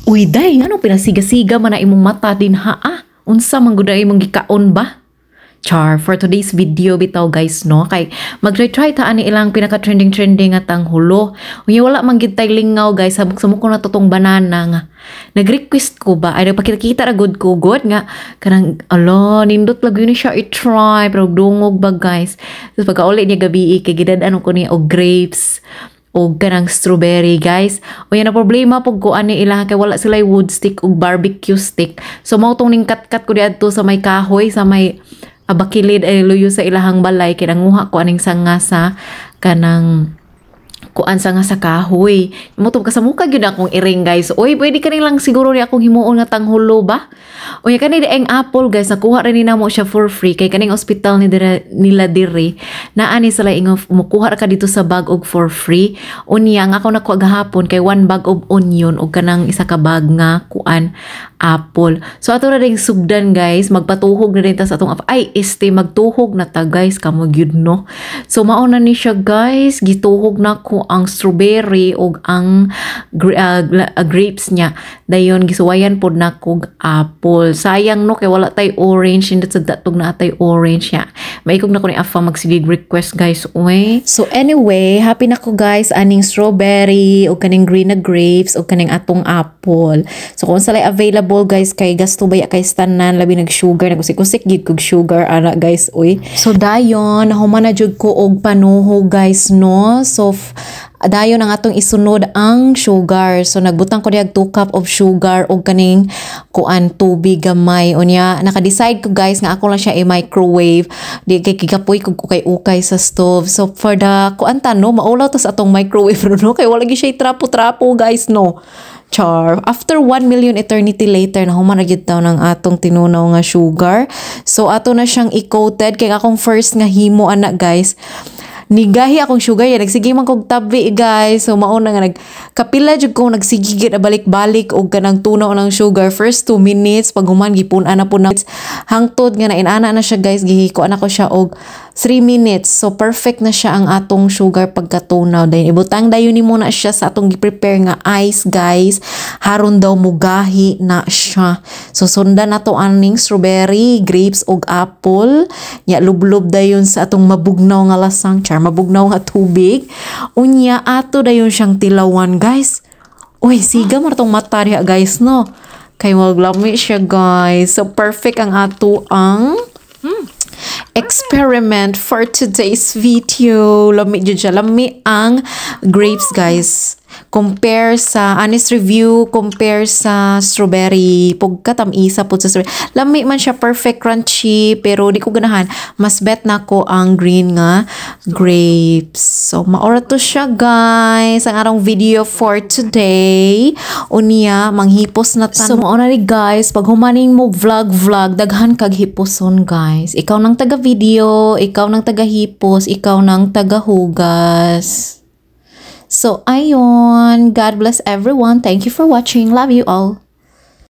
Uy, day, ano pinasiga-siga man na imong mata din ha ah? Unsa man gud na imong gikaon ba? Char, for today's video bitaw guys no, kay mag-try ta ani ilang pinaka-trending nga tanghulo. Unya wala man gid tay lingaw guys, sabog sa muko na totong banana nga. Nag-request ko ba, ay nagpakita ra gud ko god nga kanang ala nindot lagi ni siya i-try pero dungog ba guys. Tapos pagkauli niya gabi kay gidad-ano ko niya og grapes o ganang strawberry guys. O yan na problema pag ko ani ilang kay wala sila wood stick o barbecue stick. So mao tong ning kat-kat ko diadto sa may kahoy sa may abakilid ay luyo sa ilahang balay kinanguha ko aning sangasa kanang kuan sa nga sa kahoy. Mutob ka sa muka gyud akong iring guys. Oy, pwede ka lang siguro ni akong himuon nga tanghulo ba? Oy, kani dieng apple guys, nakuha rin ni namo siya for free kay kaning hospital ni nila diri. Naani sila ingo mukuha ka dito sa bag og for free. Unya nga ako nakuha gahapon kay one bag of onion og kanang isa ka bag nga kuan apple. So ato na ding sugdan guys, magpatuhog na din ta sa atong ay este magtuhog na ta guys kamo gyud no. So mao na ni siya guys, gituhog na ko ang strawberry og ang grapes niya. Dayon gisuwayan pod na kog apple. Sayang no kay wala tay orange, hindi sa datog na tay orange ya. Maikog na ko ni afa magsigig request guys uy. So anyway, happy na ko guys aning strawberry og kaning green na grapes og kaning atong apple. So kung salay available guys kay gasto baya kay tanan labi nag sugar nagusik-usik gid kog sugar ana guys uy. So dayon human na jud ko og panuho guys no. So dayon ang atong isunod ang sugar. So nagbutang ko diag 2 cup of sugar og kaning kuan tubig gamay. Unya naka-decide ko guys nga ako lang siya i-microwave. Di kay kigapoy ko ukay-ukay sa stove. So for the kuan no maulaw to sa atong microwave no kay wala gyud siya trapo-trapo guys no. Char. After 1 million eternity later na human na gyud daw ng atong tinunaw nga sugar. So ato na siyang i-coated kay akong first nga himo ana guys. Nigahi akong sugar ya nagsige man kog tabi guys. So mao na nga nagkapila jud ko nagsigigit na balik-balik og kanang tunaw ng sugar first 2 minutes pag human gipun-an na po na hangtod nga na inana na siya guys gihiko ana ko siya og 3 minutes. So perfect na siya ang atong sugar pagkatunaw. Dayon ibutang dayon ni muna siya sa atong gi-prepare nga ice guys. Haron daw mugahi na siya. So sundan nato aning strawberry, grapes og apple. Ya lublob dayon sa atong mabugnaw nga lasang mabugnaw nga tubig. Unya ato dayon siyang tilawan guys. Uy, siga mo tong mata diha guys no. Kay maglami siya guys. So perfect ang ato ang experiment for today's video. Lami jud siya. Lami ang grapes guys. Compare sa honest review, compare sa strawberry. Pagkatamisa po sa strawberry. Lami man siya perfect crunchy pero di ko ganahan. Mas bet na ko ang green nga grapes. So maora to siya guys. Ang arang video for today. Unya manghipos na tan. So maora ni guys. Pag humaning mo vlog daghan kag hiposon guys. Ikaw nang taga video, ikaw nang taga hipos, ikaw nang taga hugas. So, ayun. God bless everyone. Thank you for watching. Love you all.